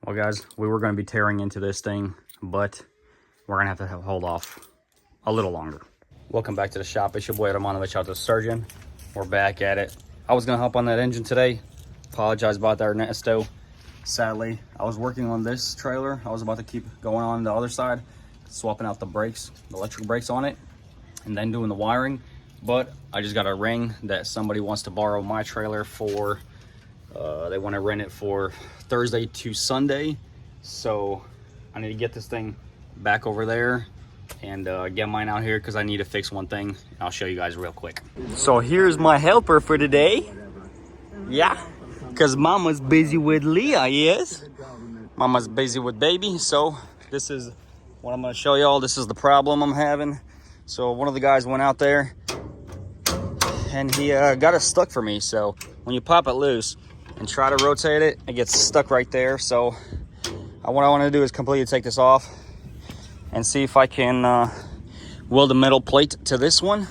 Well, guys, we were going to be tearing into this thing, but we're going to have hold off a little longer. Welcome back to the shop. It's your boy Romanovich out the surgeon. We're back at it. I was going to hop on that engine today. Apologize about that, Ernesto. Sadly, I was working on this trailer. I was about to keep going on the other side, swapping out the brakes, the electric brakes on it, and then doing the wiring. But I just got a ring that somebody wants to borrow my trailer for. They want to rent it for Thursday to Sunday. So I need to get this thing back over there and get mine out here because I need to fix one thing. I'll show you guys real quick. So here's my helper for today. Yeah, because Mama's busy with Leah, yes? Mama's busy with baby. So this is what I'm going to show y'all. This is the problem I'm having. So one of the guys went out there and he got it stuck for me. So when you pop it loose and try to rotate it, it gets stuck right there. So what I want to do is completely take this off and see if I can weld a metal plate to this one.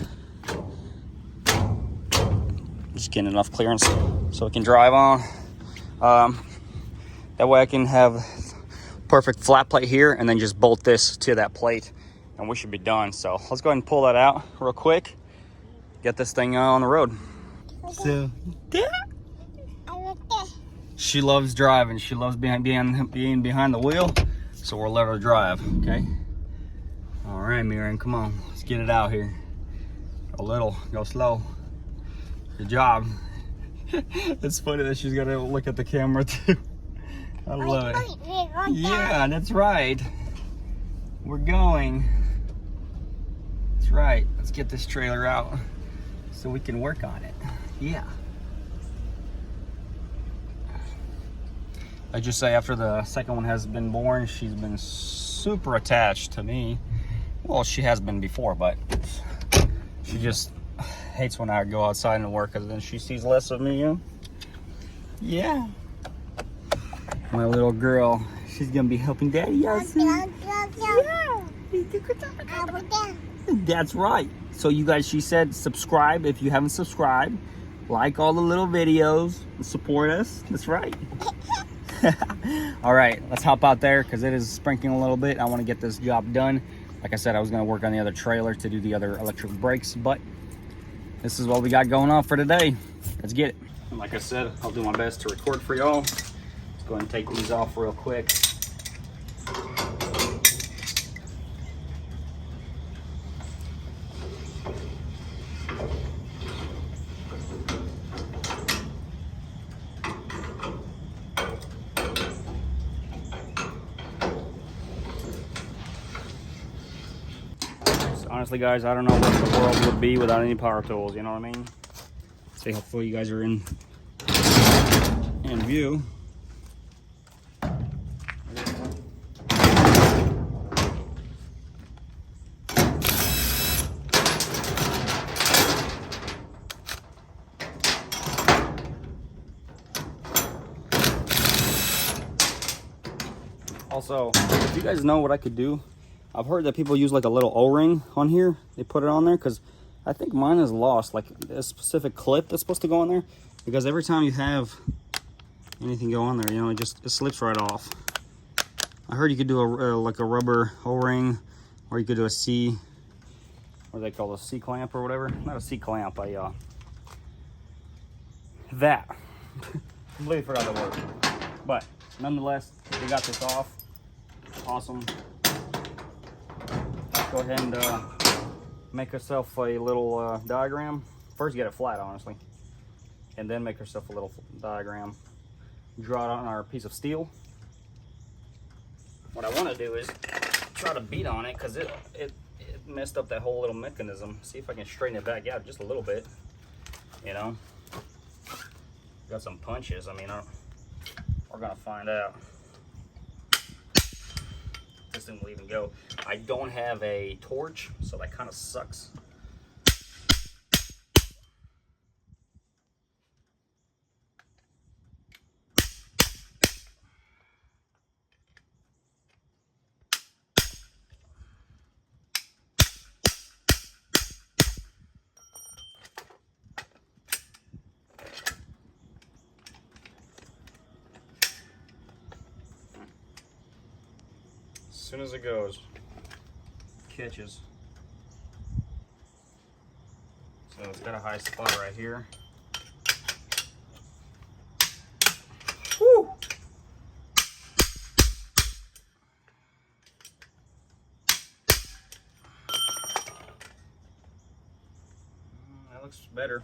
Just getting enough clearance so we can drive on. That way I can have perfect flat plate here and then just bolt this to that plate and we should be done. So let's go ahead and pull that out real quick. Get this thing on the road. So she loves driving. She loves being behind the wheel. So we'll let her drive, okay? All right, Miriam, come on. Let's get it out here. A little, go slow. Good job. It's funny that she's got to look at the camera too. I love it. Yeah, that's right. We're going. That's right. Let's get this trailer out so we can work on it. Yeah. I just say after the second one has been born, she's been super attached to me. Well, she has been before, but she just hates when I go outside and work because then she sees less of me, you know? Yeah. My little girl, she's gonna be helping Daddy out soon. Yeah. That's right. So you guys, she said subscribe if you haven't subscribed. Like all the little videos and support us. That's right. All right, let's hop out there because it is sprinkling a little bit. I want to get this job done. Like I said, I was going to work on the other trailer to do the other electric brakes, but this is what we got going on for today. Let's get it. And like I said, I'll do my best to record for y'all. Let's go ahead and take these off real quick. Honestly, guys, I don't know what the world would be without any power tools, you know what I mean? See, hopefully you guys are in view. Also, if you guys know what I could do, I've heard that people use like a little O-ring on here. They put it on there because I think mine is lost, like a specific clip that's supposed to go on there. Because every time you have anything go on there, you know, it slips right off. I heard you could do like a rubber O-ring, or you could do a C, what do they call a C-clamp or whatever? Not a C-clamp, that. Completely forgot the word. But nonetheless, we got this off. Awesome. Go ahead and make herself a little diagram. First get it flat, honestly, and then make herself a little diagram. Draw it on our piece of steel. What I want to do is try to beat on it because it messed up that whole little mechanism. See if I can straighten it back out just a little bit, you know. Got some punches. I mean, we're gonna find out. This thing will even go. I don't have a torch, so that kind of sucks. soon as it goes, catches. So it's got a high spot right here. Woo! That looks better.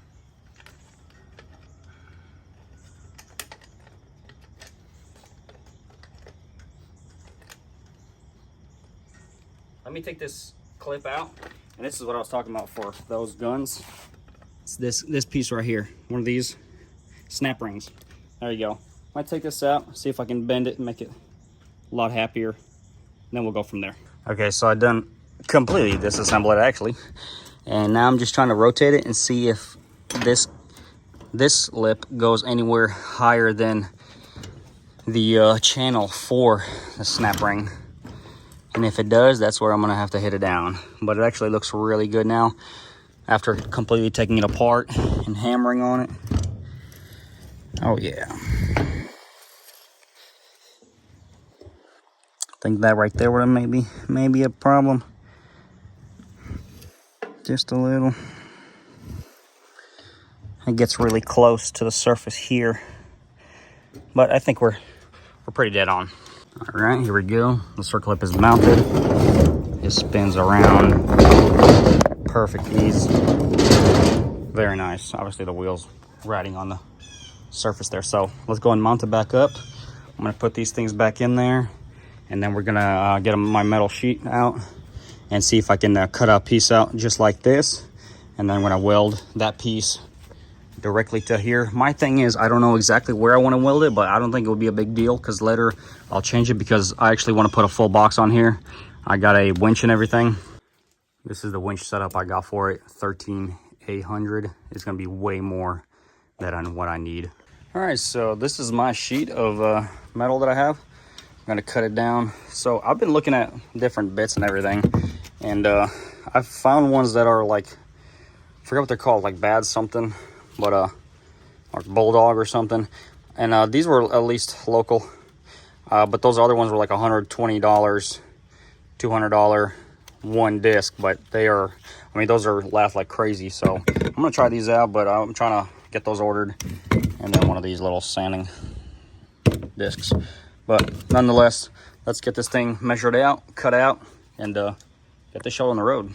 Let me take this clip out, and this is what I was talking about for those guns. It's this piece right here, one of these snap rings. There you go. Might take this out, see if I can bend it and make it a lot happier, and then we'll go from there. Okay, so I done completely disassemble it actually, and now I'm just trying to rotate it and see if this lip goes anywhere higher than the channel for the snap ring. And if it does, that's where I'm gonna have to hit it down. But it actually looks really good now after completely taking it apart and hammering on it. Oh yeah. I think that right there would have maybe a problem. Just a little. It gets really close to the surface here. But I think we're pretty dead on. All right, here we go. The circle clip is mounted. It spins around. Perfect ease. Very nice. Obviously the wheel's riding on the surface there. So let's go and mount it back up. I'm gonna put these things back in there, and then we're gonna get my metal sheet out and see if I can cut a piece out just like this. And then I'm gonna weld that piece directly to here. My thing is, I don't know exactly where I want to weld it, but I don't think it would be a big deal because later I'll change it because I actually want to put a full box on here. I got a winch and everything. This is the winch setup I got for it. 13,800. It's going to be way more than what I need. All right, so this is my sheet of metal that I have. I'm going to cut it down. So I've been looking at different bits and everything, and I've found ones that are like, I forget what they're called, like bad something, but or bulldog or something. And these were at least local, but those other ones were like $120, $200 one disc. But they are, I mean, those are last like crazy. So I'm gonna try these out, but I'm trying to get those ordered, and then one of these little sanding discs. But nonetheless, let's get this thing measured out, cut out, and get this show on the road.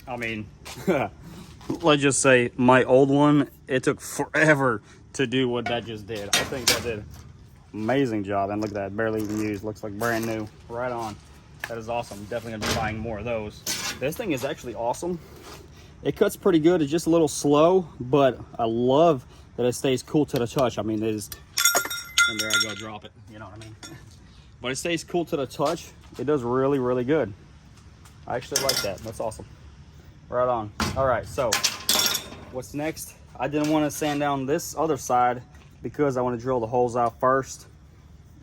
I mean, let's just say my old one, it took forever to do what that just did. I think that did an amazing job. And look at that, barely even used. Looks like brand new. Right on. That is awesome. Definitely gonna be buying more of those. This thing is actually awesome. It cuts pretty good. It's just a little slow, but I love that it stays cool to the touch. I mean, it is, and there I go, drop it. You know what I mean? But it stays cool to the touch. It does really, really good. I actually like that. That's awesome. Right on. All right, so what's next? I didn't want to sand down this other side because I want to drill the holes out first,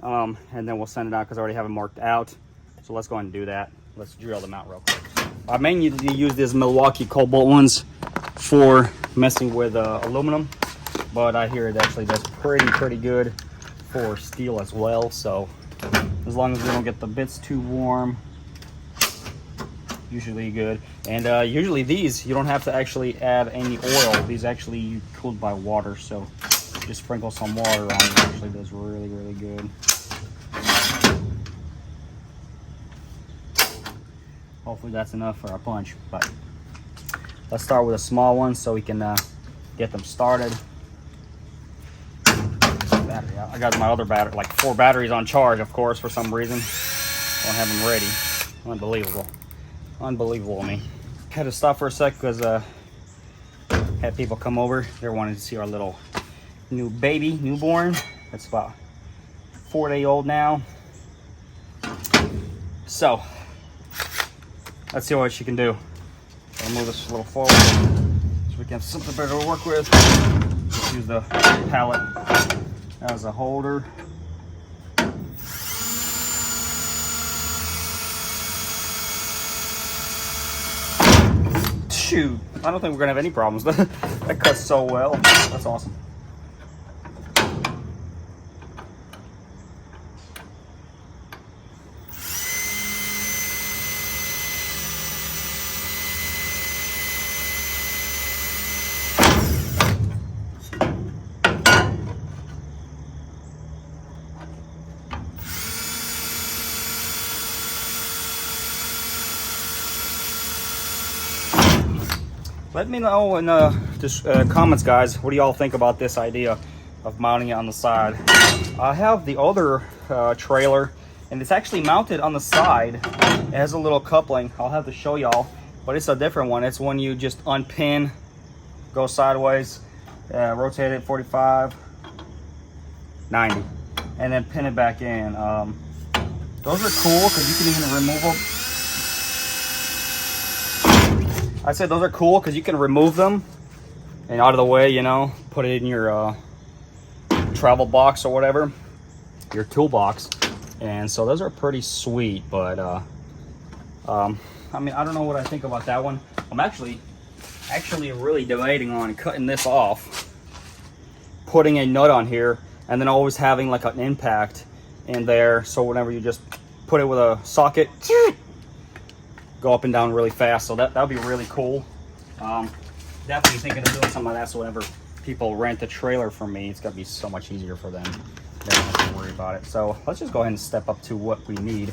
and then we'll sand it out because I already have it marked out. So let's go ahead and do that. Let's drill them out real quick. I mainly use these Milwaukee Cobalt ones for messing with aluminum, but I hear it actually does pretty good for steel as well. So as long as we don't get the bits too warm, usually good. And usually these, you don't have to actually add any oil. These actually cooled by water, so just sprinkle some water on it. Actually does really good. Hopefully that's enough for our punch, but let's start with a small one so we can get them started. Battery out. I got my other battery, like 4 batteries on charge, of course, for some reason. Don't have them ready. Unbelievable. Unbelievable to me. Had to stop for a sec because had people come over. They wanted to see our little newborn. That's about 4-day-old now. So let's see what she can do. I'll move this a little forward so we can have something better to work with. Just use the pallet as a holder. Shoot, I don't think we're gonna have any problems. That cuts so well. That's awesome. Let me know in the comments, guys, what do y'all think about this idea of mounting it on the side? I have the other trailer, and it's actually mounted on the side. It has a little coupling. I'll have to show y'all, but it's a different one. It's when you just unpin, go sideways, rotate it 45, 90, and then pin it back in. Those are cool because you can even remove them. I said those are cool because you can remove them and out of the way, you know, put it in your travel box or whatever, your toolbox. And so those are pretty sweet, but I mean, I don't know what I think about that one. I'm actually really debating on cutting this off, putting a nut on here, and then always having like an impact in there, so whenever you just put it with a socket, go up and down really fast. So that would be really cool. Definitely thinking of doing something like that, so whenever people rent a trailer from me, it's gonna be so much easier for them. They don't have to worry about it. So let's just go ahead and step up to what we need.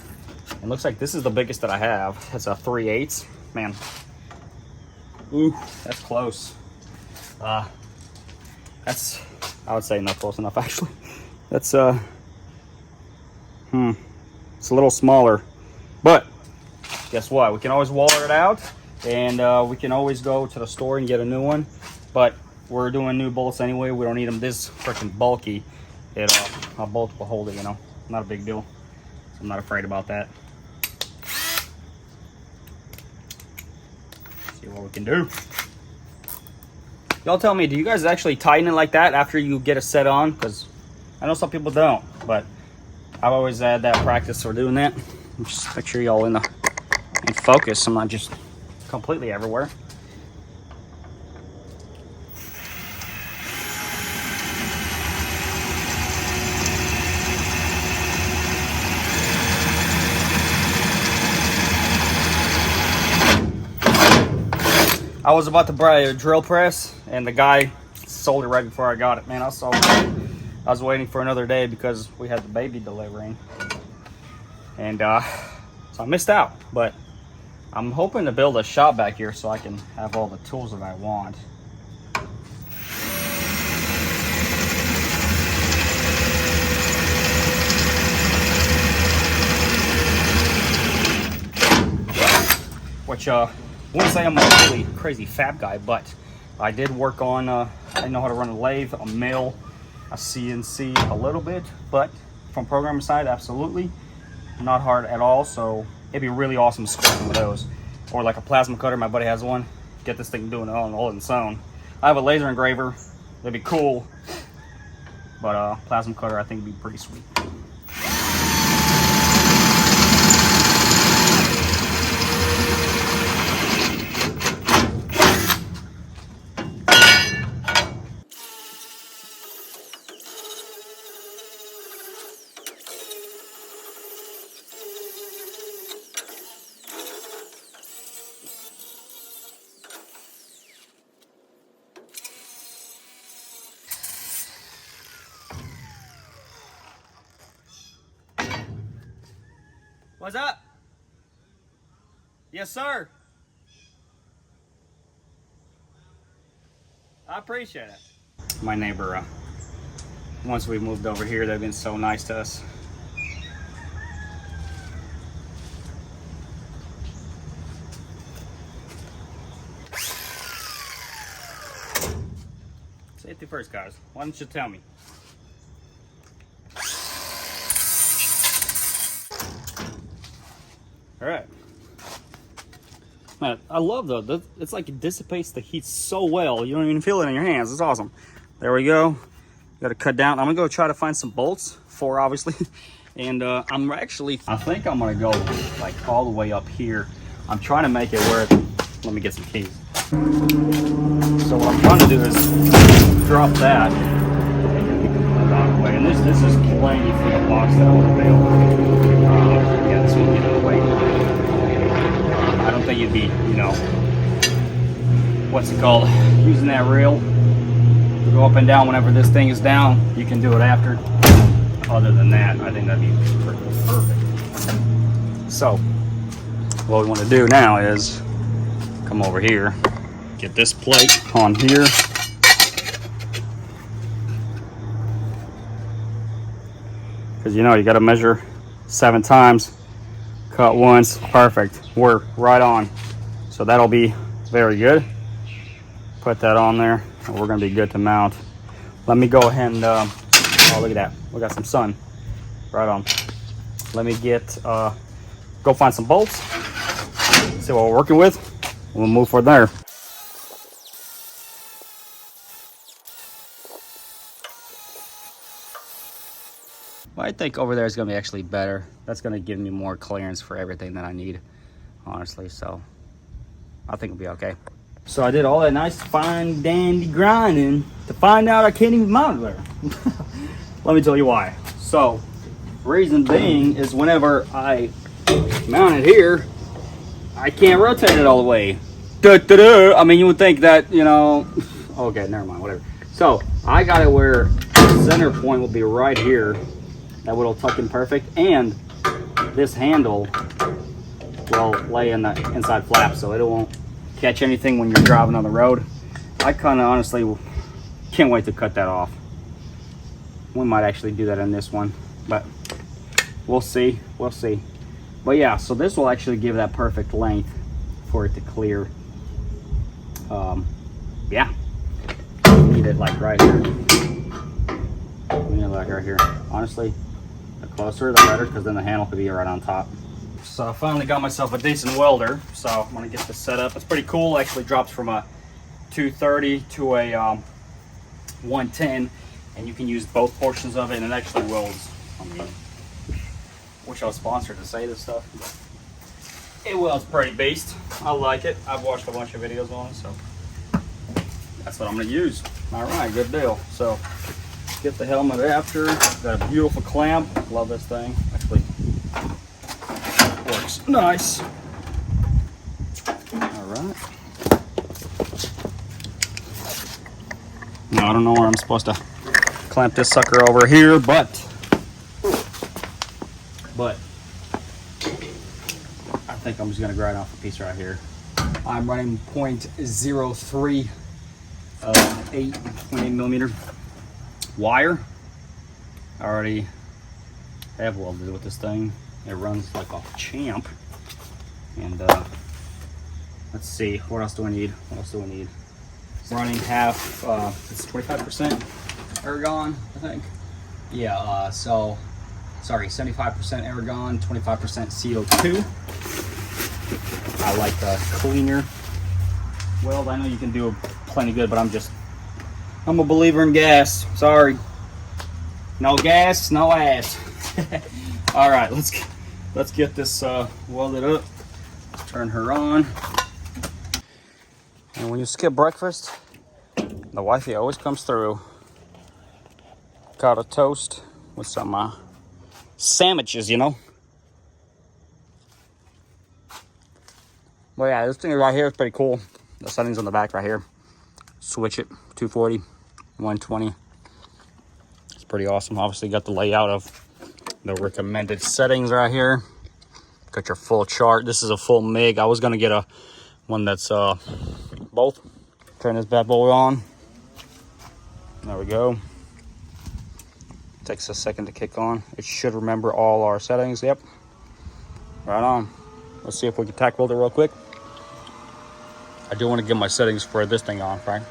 It looks like this is the biggest that I have. It's a 3/8. Man, ooh, that's close. That's, I would say not close enough actually. That's it's a little smaller, but guess what? We can always wall it out, and we can always go to the store and get a new one. But we're doing new bolts anyway. We don't need them this freaking bulky. A bolt will hold it, you know. Not a big deal. So I'm not afraid about that. See what we can do. Y'all tell me, do you guys actually tighten it like that after you get it set on? Because I know some people don't, but I've always had that practice for doing that. Just make sure y'all in focus. I'm not just completely everywhere. I was about to buy a drill press, and the guy sold it right before I got it. Man, I was waiting for another day because we had the baby delivering, and so I missed out. But I'm hoping to build a shop back here so I can have all the tools that I want. Which wouldn't say I'm a really crazy fab guy, but I did work on, I know how to run a lathe, a mill, a CNC a little bit, but from programming side, absolutely not hard at all. So it'd be really awesome to score some of those. Or like a plasma cutter, my buddy has one. Get this thing doing it all on its own. I have a laser engraver, that'd be cool, but plasma cutter I think would be pretty sweet. What's up? Yes, sir. I appreciate it. My neighbor, once we moved over here, they've been so nice to us. Safety first, guys. Why don't you tell me? All right. Man, I love it's like it dissipates the heat so well. You don't even feel it in your hands. It's awesome. There we go. Got to cut down. I'm gonna go try to find some bolts, 4 obviously. And I think I'm gonna go like all the way up here. I'm trying to make it where, let me get some keys. So what I'm trying to do is drop that out of the way. And this is plenty for the box that I want to build. Yeah, this will get in the way. I don't think you'd be, you know, what's it called, using that rail to go up and down whenever this thing is down. You can do it after. Other than that, I think that'd be perfect. So what we want to do now is come over here, get this plate on here, because you know you got to measure 7 times, cut once, perfect. We're right on. So that'll be very good. Put that on there and we're gonna be good to mount. Let me go ahead and oh, look at that, we got some sun. Right on. Let me get go find some bolts, see what we're working with, and we'll move from there. Well, I think over there is going to be actually better. That's going to give me more clearance for everything that I need, honestly. So I think it'll be okay. So I did all that nice fine dandy grinding to find out I can't even mount it there. Let me tell you why. So reason being is whenever I mount it here, I can't rotate it all the way. I mean, you would think that, you know, okay, never mind, whatever. So I got it where the center point will be right here. That will tuck in perfect, and this handle will lay in the inside flap, so it won't catch anything when you're driving on the road. I kind of honestly can't wait to cut that off. We might actually do that in this one, but we'll see. We'll see. But yeah, so this will actually give that perfect length for it to clear. Yeah, we need it like right here. We need it like right here. Honestly, the closer the better, because then the handle could be right on top. So I finally got myself a decent welder, so I'm gonna get this set up. It's pretty cool. Actually drops from a 230 to a 110, and you can use both portions of it, and it actually welds. I mean, wish I was sponsored to say this stuff, but it welds pretty beast. I like it. I've watched a bunch of videos on it, so that's what I'm gonna use. All right, good deal. So get the helmet after. Got a beautiful clamp. Love this thing. Actually works nice. All right. Now I don't know where I'm supposed to clamp this sucker over here, but I think I'm just gonna grind off a piece right here. I'm running 0.03 8.8 millimeter wire. I already have welded with this thing. It runs like a champ. And let's see, what else do we need? What else do we need? Running half, it's 25% Aragon, I think. Yeah, so, sorry, 75% Aragon, 25% CO2. I like the cleaner weld. I know you can do plenty good, but I'm a believer in gas. Sorry. No gas, no ass. All right, let's get this welded up. Let's turn her on. And when you skip breakfast, the wifey always comes through. Got a toast with some sandwiches, you know. Well, yeah, this thing right here is pretty cool. The settings on the back right here. Switch it, 240, 120. It's pretty awesome. Obviously got the layout of the recommended settings right here. Got your full chart. This is a full MIG. I was gonna get one that's both. Turn this bad boy on. There we go. Takes a second to kick on. It should remember all our settings. Yep. Right on. Let's see if we can tack weld it real quick. I do want to get my settings for this thing on, right?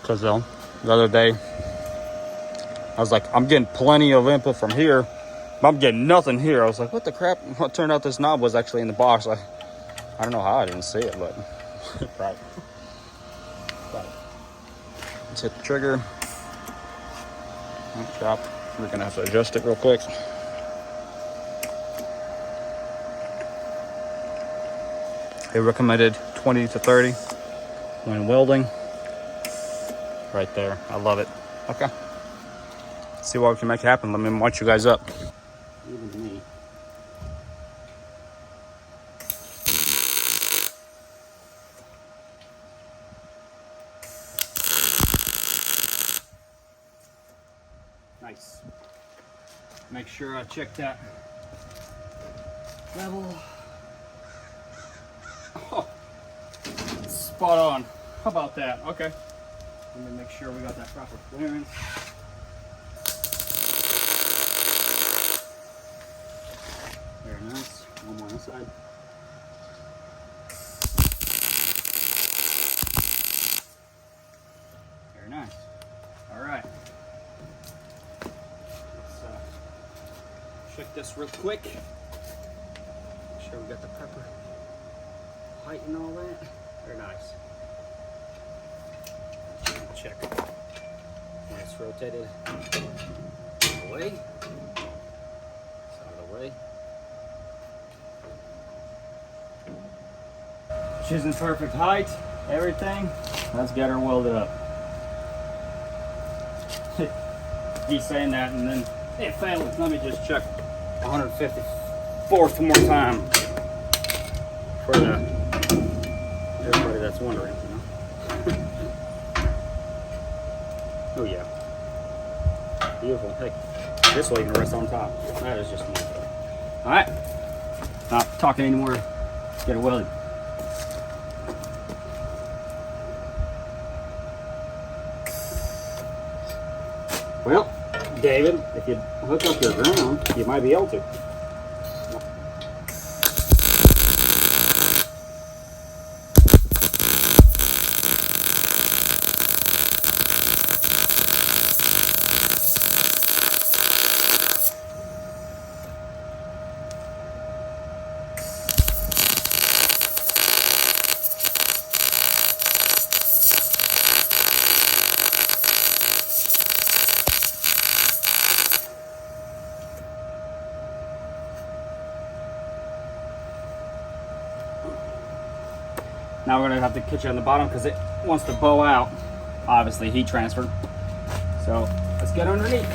Because the other day, I was like, I'm getting plenty of input from here, but I'm getting nothing here. I was like, what the crap? What turned out this knob was actually in the box. I don't know how I didn't see it, but right. Let's hit the trigger. Chop. We're gonna have to adjust it real quick. They recommended 20 to 30 when welding. Right there. I love it. Okay. Let's see what we can make happen. Let me watch you guys up. Even me. Nice. Make sure I check that level. Oh, spot on. How about that? Okay. Let me make sure we got that proper clearance. Very nice. One more on this side. Very nice. All right. Let's check this real quick. Make sure we got the proper height and all that. Very nice. Check when it's rotated away. It's out of the way. She's in perfect height, everything. Let's get her welded up. He's saying that, and then it failed. Let me just check 154th more time for everybody that's wondering, you know. Oh yeah, beautiful. Hey, this way you can rest on top. That is just wonderful. All right, not talking anymore. Get it welded. Well, David, if you hook up your ground, you might be able to. Now we're gonna have to catch it on the bottom because it wants to bow out. Obviously heat transfer. So let's get underneath.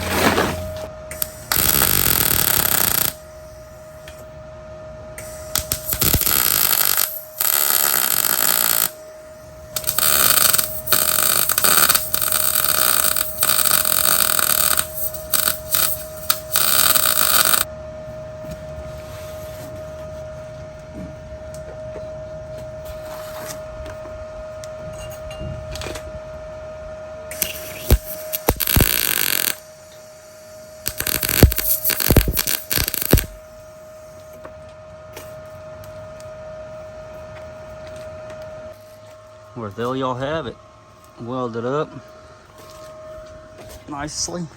Well, there y'all have it. Welded up nicely.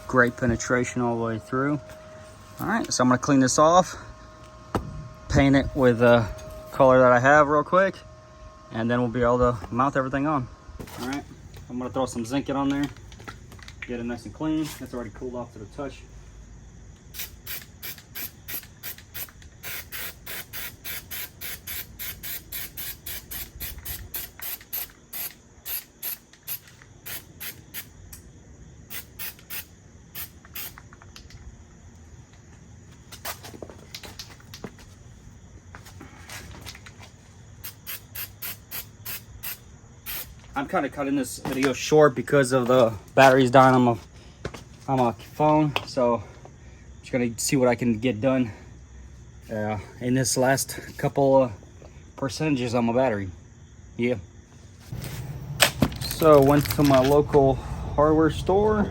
Great penetration all the way through. All right, so I'm gonna clean this off, paint it with the color that I have real quick, and then we'll be able to mount everything on. All right, I'm gonna throw some zinc on there, get it nice and clean. It's already cooled off to the touch. I'm kind of cutting this video short because of the batteries dying on my phone. So I'm just gonna see what I can get done in this last couple percentages on my battery. Yeah. So went to my local hardware store.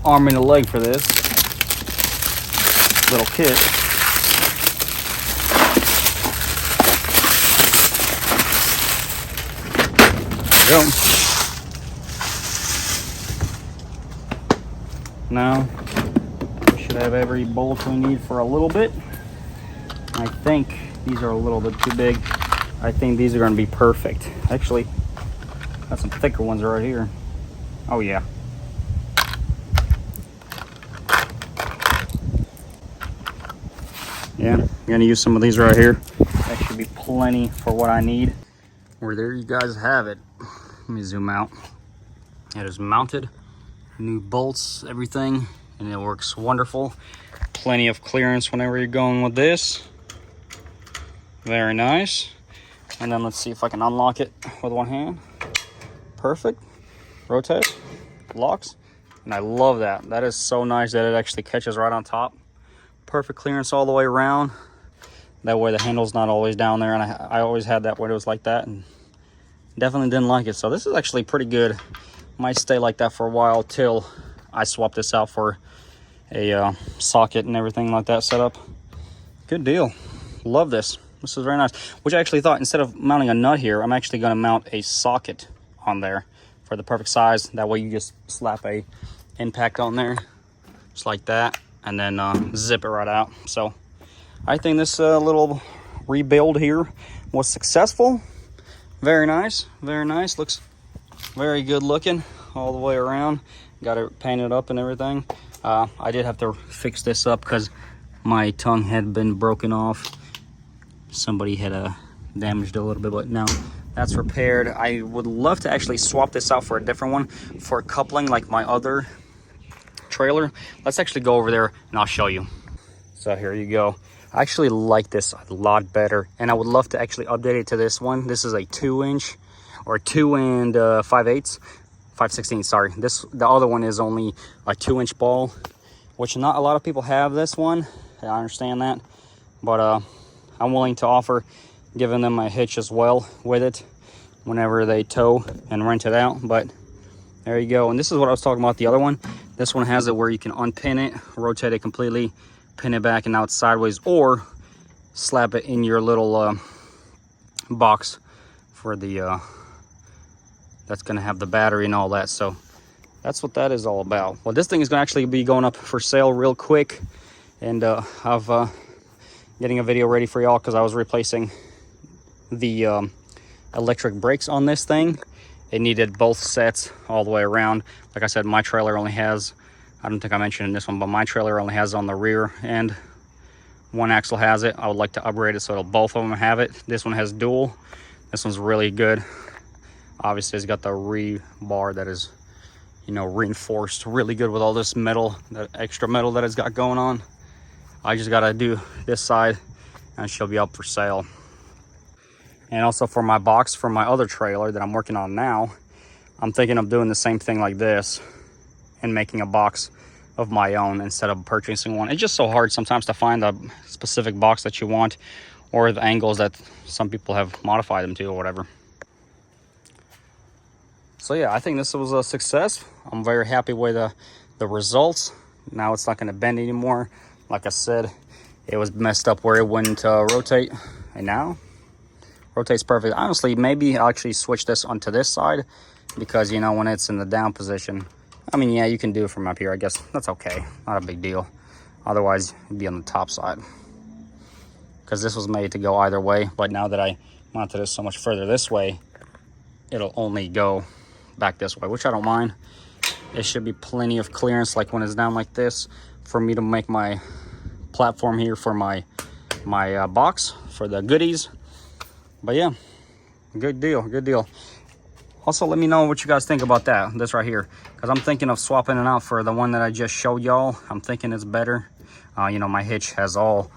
Arm and a leg for this little kit. Go. Now, have every bolt we need for a little bit. I think these are a little bit too big. I think these are going to be perfect. Actually, got some thicker ones right here. Oh yeah. Yeah, I'm going to use some of these right here. That should be plenty for what I need. Well, there you guys have it. Let me zoom out. It is mounted. New bolts, everything, and it works wonderful. Plenty of clearance whenever you're going with this. Very nice. And then let's see if I can unlock it with one hand. Perfect. Rotate, locks, and I love that. That is so nice that it actually catches right on top. Perfect clearance all the way around. That way the handle's not always down there, and I always had that when it was like that, and definitely didn't like it. So this is actually pretty good. Might stay like that for a while till I swap this out for a socket and everything like that set up. Good deal. Love this. This is very nice. Which I actually thought, instead of mounting a nut here, I'm actually going to mount a socket on there for the perfect size. That way you just slap a impact on there, just like that, and then zip it right out. So I think this little rebuild here was successful. Very nice. Very nice. Looks very good looking all the way around. Got it painted up and everything. I did have to fix this up because my tongue had been broken off. Somebody had damaged it a little bit, but now that's repaired. I would love to actually swap this out for a different one for coupling like my other trailer. Let's actually go over there and I'll show you. So here you go. I actually like this a lot better, and I would love to actually update it to this one. This is a 2-inch or 2 and 5/16. Sorry, the other one is only a 2-inch ball, which not a lot of people have this one. I understand that, but I'm willing to offer giving them a hitch as well with it whenever they tow and rent it out. But there you go. And this is what I was talking about, the other one. This one has it where you can unpin it, rotate it completely, pin it back and out sideways, or slap it in your little box for the that's going to have the battery and all that. So that's what that is all about. Well, this thing is going to actually be going up for sale real quick, and I've getting a video ready for y'all because I was replacing the electric brakes on this thing. It needed both sets all the way around. Like I said, my trailer only has, I don't think I mentioned in this one, but my trailer only has on the rear end. One axle has it. I would like to upgrade it so both of them have it. This one has dual. This one's really good. Obviously, it's got the rebar that is, you know, reinforced really good with all this metal, that extra metal that it's got going on. I just got to do this side and she'll be up for sale. And also for my box for my other trailer that I'm working on now, I'm thinking of doing the same thing like this and making a box of my own instead of purchasing one. It's just so hard sometimes to find a specific box that you want, or the angles that some people have modified them to or whatever. So yeah, I think this was a success. I'm very happy with the results. Now it's not going to bend anymore. Like I said, it was messed up where it wouldn't rotate, and now rotates perfect. Honestly, maybe I'll actually switch this onto this side, because, you know, when it's in the down position, I mean, yeah, you can do it from up here. I guess that's okay. Not a big deal. Otherwise, it'd be on the top side, because this was made to go either way. But now that I mounted it so much further this way, it'll only go back this way, which I don't mind. It should be plenty of clearance, like when it's down like this, for me to make my platform here for my box for the goodies. But yeah, good deal, good deal. Also, let me know what you guys think about this right here, because I'm thinking of swapping it out for the one that I just showed y'all. I'm thinking it's better. You know, my hitch has all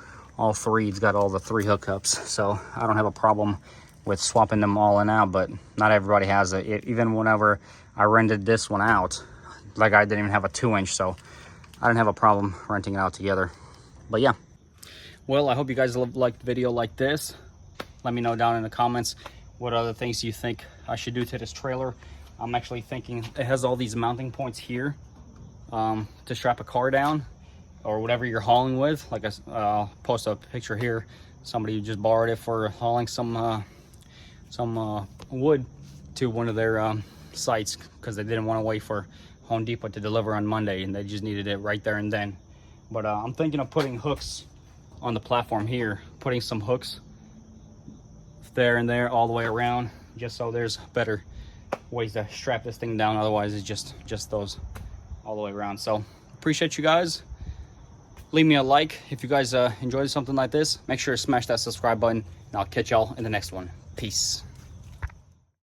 three. It's got all the 3 hookups, so I don't have a problem with swapping them all in out. But not everybody has it. Even whenever I rented this one out, like, I didn't even have a 2-inch, so I didn't have a problem renting it out together. But yeah, well, I hope you guys liked the video like this. Let me know down in the comments what other things you think I should do to this trailer. I'm actually thinking it has all these mounting points here to strap a car down or whatever you're hauling with. Like, I'll post a picture here. Somebody just borrowed it for hauling some wood to one of their sites, because they didn't want to wait for Home Depot to deliver on Monday, and they just needed it right there and then. But I'm thinking of putting hooks on the platform here, putting some hooks there and there all the way around, just so there's better ways to strap this thing down. Otherwise it's just those all the way around. So appreciate you guys. Leave me a like if you guys enjoyed something like this. Make sure to smash that subscribe button, and I'll catch y'all in the next one. Peace.